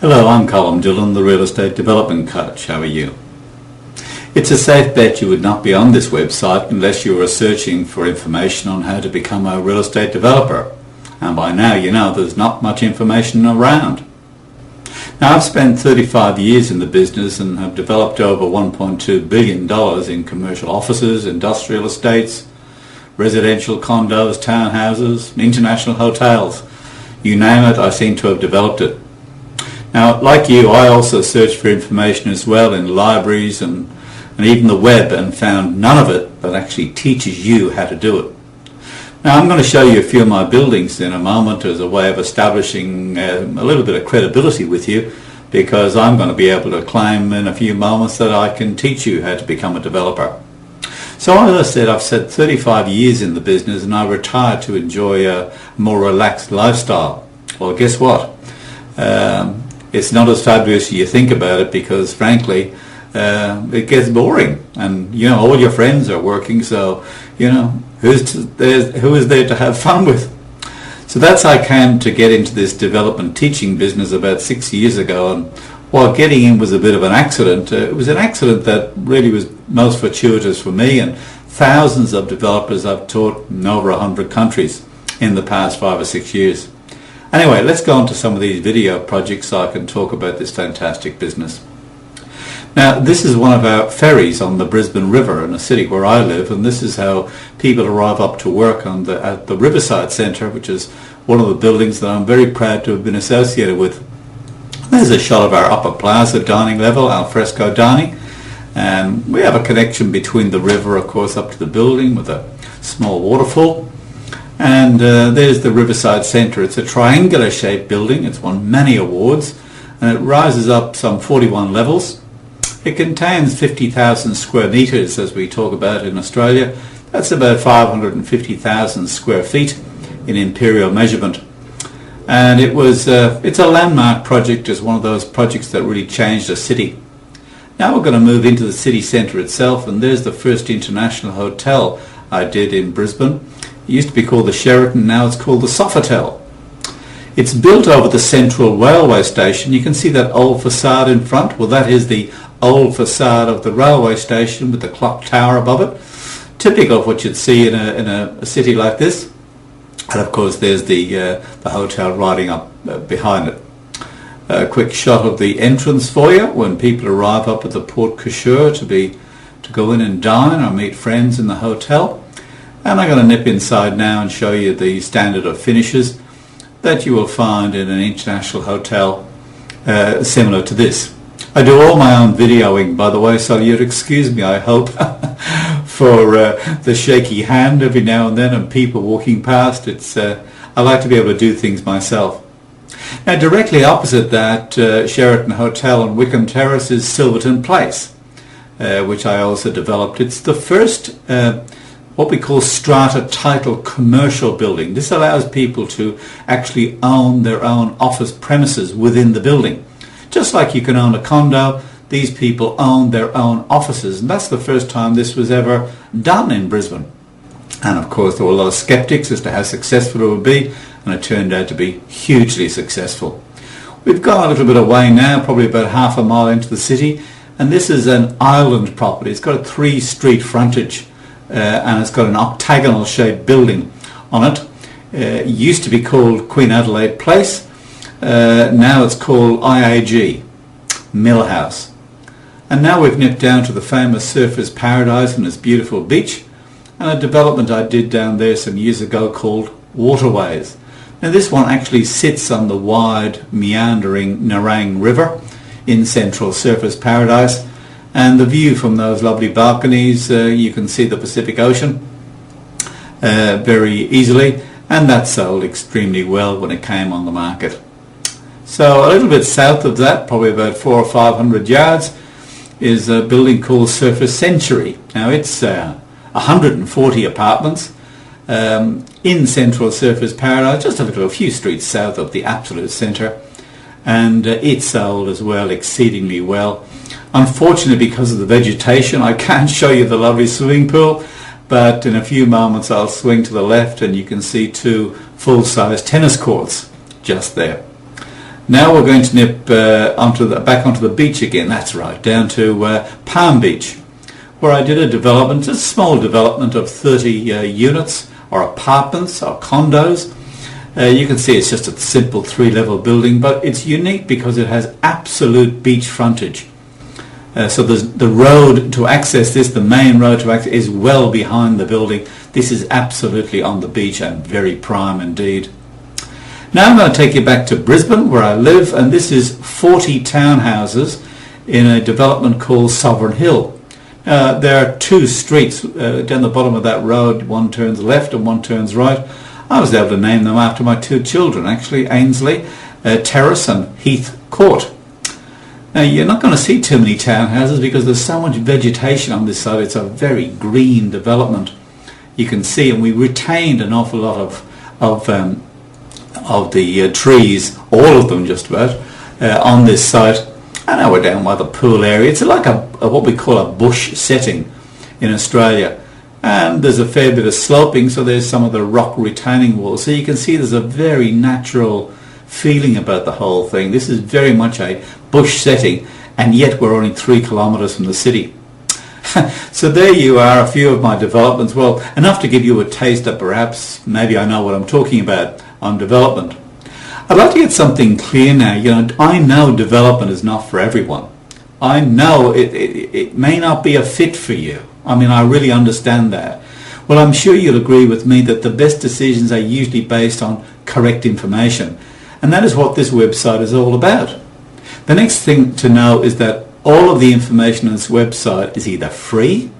Hello, I'm Colin Dillon, the Real Estate Development Coach. How are you? It's a safe bet you would not be on this website unless you were searching for information on how to become a real estate developer. And by now you know there's not much information around. Now, I've spent 35 years in the business and have developed over $1.2 billion in commercial offices, industrial estates, residential condos, townhouses, international hotels. You name it, I seem to have developed it. Now, like you, I also searched for information as well in libraries and even the web, and found none of it that actually teaches you how to do it. Now, I'm going to show you a few of my buildings in a moment as a way of establishing a little bit of credibility with you, because I'm going to be able to claim in a few moments that I can teach you how to become a developer. So as I said, I've spent 35 years in the business and I retired to enjoy a more relaxed lifestyle. Well, guess what? It's not as fabulous as you think about it, because frankly it gets boring, and you know all your friends are working, so you know who is there to have fun with. So that's how I came to get into this development teaching business about 6 years ago, and while getting in was a bit of an accident, it was an accident that really was most fortuitous for me and thousands of developers I've taught in over 100 countries in the past 5 or 6 years. Anyway, let's go on to some of these video projects so I can talk about this fantastic business. Now, this is one of our ferries on the Brisbane River in a city where I live, and this is how people arrive up to work at the Riverside Centre, which is one of the buildings that I'm very proud to have been associated with. There's a shot of our upper plaza dining level, al fresco dining, and we have a connection between the river, of course, up to the building with a small waterfall. And there's the Riverside Centre. It's a triangular shaped building. It's won many awards, and it rises up some 41 levels. It contains 50,000 square metres, as we talk about in Australia. That's about 550,000 square feet in imperial measurement. And it's a landmark project, as one of those projects that really changed a city. Now we're going to move into the city centre itself, and there's the first international hotel I did in Brisbane. It used to be called the Sheraton, now it's called the Sofitel. It's built over the Central Railway Station. You can see that old facade in front. Well, that is the old facade of the railway station with the clock tower above it. Typical of what you'd see in a city like this. And of course there's the hotel riding up behind it. A quick shot of the entrance foyer when people arrive up at the Port Couture to go in and dine or meet friends in the hotel. And I'm going to nip inside now and show you the standard of finishes that you will find in an international hotel similar to this. I do all my own videoing, by the way, so you'd excuse me, I hope, for the shaky hand every now and then and people walking past. I like to be able to do things myself. Now, directly opposite that Sheraton Hotel on Wickham Terrace is Silverton Place, which I also developed. It's the first what we call strata title commercial building. This allows people to actually own their own office premises within the building. Just like you can own a condo, these people own their own offices, and that's the first time this was ever done in Brisbane. And of course there were a lot of skeptics as to how successful it would be, and it turned out to be hugely successful. We've gone a little bit away now, probably about half a mile into the city, and this is an island property. It's got a 3-street frontage. And it's got an octagonal shaped building on it. It used to be called Queen Adelaide Place. Now it's called IAG, Mill House. And now we've nipped down to the famous Surfers Paradise and its beautiful beach, and a development I did down there some years ago called Waterways. Now this one actually sits on the wide meandering Nerang River in central Surfers Paradise. And the view from those lovely balconies, you can see the Pacific Ocean very easily, and that sold extremely well when it came on the market. So a little bit south of that, probably about 400 or 500 yards, is a building called Surface Century. Now it's 140 apartments in central Surfers Paradise, just a few streets south of the absolute centre, and it sold as well exceedingly well. Unfortunately, because of the vegetation, I can't show you the lovely swimming pool, but in a few moments I'll swing to the left and you can see 2 full-size tennis courts just there. Now we're going to nip back onto the beach again. That's right, down to Palm Beach, where I did a development, a small development of 30 units or apartments or condos. You can see it's just a simple 3-level building, but it's unique because it has absolute beach frontage. So the road to access this, the main road to access, is well behind the building. This is absolutely on the beach and very prime indeed. Now I'm going to take you back to Brisbane, where I live, and this is 40 townhouses in a development called Sovereign Hill. There are 2 streets down the bottom of that road. One turns left and one turns right. I was able to name them after my 2 children, actually, Ainsley Terrace and Heath Court. Now, you're not going to see too many townhouses because there's so much vegetation on this side. It's a very green development. You can see, and we retained an awful lot of the trees, all of them just about, on this site. And now we're down by the pool area. It's like what we call a bush setting in Australia. And there's a fair bit of sloping, so there's some of the rock retaining walls. So you can see there's a very natural feeling about the whole thing. This is very much a bush setting, and yet we're only 3 kilometres from the city. So there you are, a few of my developments. Well, enough to give you a taste that perhaps maybe I know what I'm talking about on development. I'd like to get something clear now. I know development is not for everyone. I know it may not be a fit for you. I mean, I really understand that. Well, I'm sure you'll agree with me that the best decisions are usually based on correct information. And that is what this website is all about. The next thing to know is that all of the information on this website is either free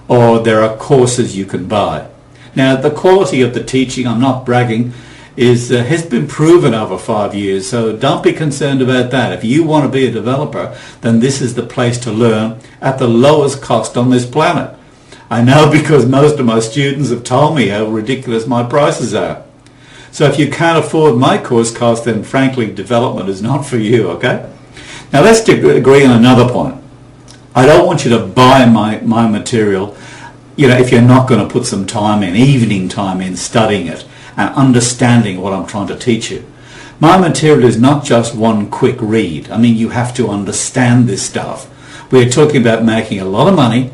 or there are courses you can buy. Now, the quality of the teaching, I'm not bragging, has been proven over 5 years, so don't be concerned about that. If you want to be a developer, then this is the place to learn at the lowest cost on this planet. I know because most of my students have told me how ridiculous my prices are. So if you can't afford my course cost, then frankly development is not for you, okay? Now let's agree on another point. I don't want you to buy my material, if you're not going to put some time in, evening time in, studying it and understanding what I'm trying to teach you. My material is not just one quick read. I mean, you have to understand this stuff. We're talking about making a lot of money,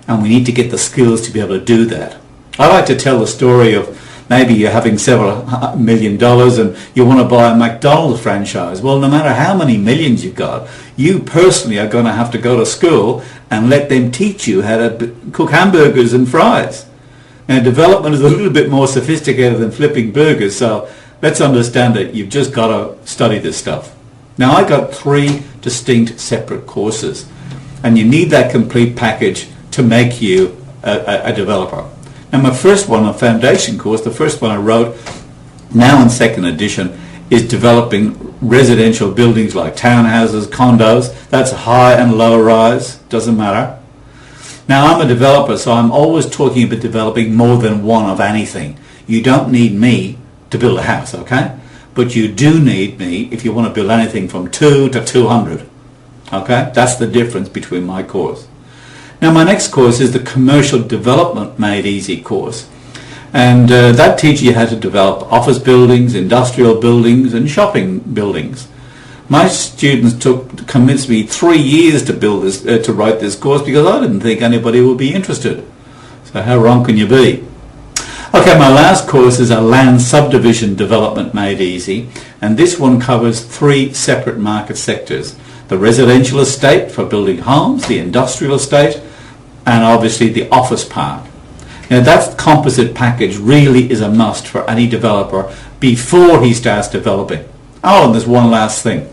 and we need to get the skills to be able to do that. I like to tell the story of maybe you're having several $1 million and you want to buy a McDonald's franchise. Well, no matter how many millions you've got, you personally are going to have to go to school and let them teach you how to cook hamburgers and fries. Now, development is a little bit more sophisticated than flipping burgers, so let's understand that you've just got to study this stuff. Now, I got 3 distinct separate courses, and you need that complete package to make you a developer. And my first one, a foundation course, the first one I wrote, now in 2nd edition, is developing residential buildings like townhouses, condos. That's high and low rise, doesn't matter. Now, I'm a developer, so I'm always talking about developing more than one of anything. You don't need me to build a house, okay? But you do need me if you want to build anything from 2 to 200, okay? That's the difference between my course. Now, my next course is the Commercial Development Made Easy course. And that teaches you how to develop office buildings, industrial buildings, and shopping buildings. My students convinced me 3 years to to write this course because I didn't think anybody would be interested. So how wrong can you be? Okay, my last course is a Land Subdivision Development Made Easy, and this one covers 3 separate market sectors. The residential estate for building homes, the industrial estate, and obviously the office part. Now, that composite package really is a must for any developer before he starts developing. Oh, and there's one last thing.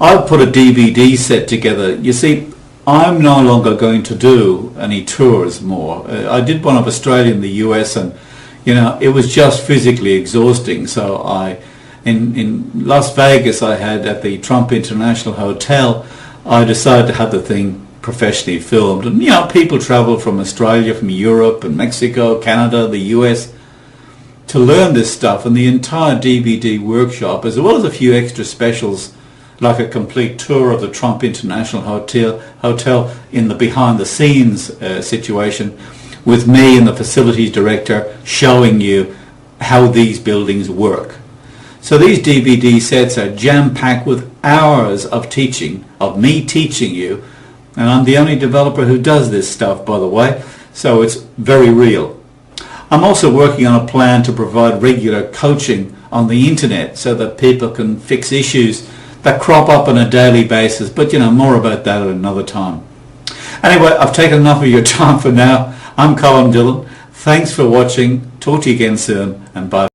I've put a DVD set together. You see, I'm no longer going to do any tours more. I did one of Australia and the US, and it was just physically exhausting. So in Las Vegas, I had at the Trump International Hotel, I decided to have the thing professionally filmed. And people travel from Australia, from Europe and Mexico, Canada, the US to learn this stuff. And the entire DVD workshop, as well as a few extra specials like a complete tour of the Trump International Hotel in the behind the scenes situation with me and the facilities director showing you how these buildings work. So these DVD sets are jam-packed with hours of teaching, of me teaching you, and I'm the only developer who does this stuff, by the way, so it's very real. I'm also working on a plan to provide regular coaching on the internet so that people can fix issues that crop up on a daily basis, but more about that at another time. Anyway, I've taken enough of your time for now. I'm Colin Dillon. Thanks for watching. Talk to you again soon, and bye.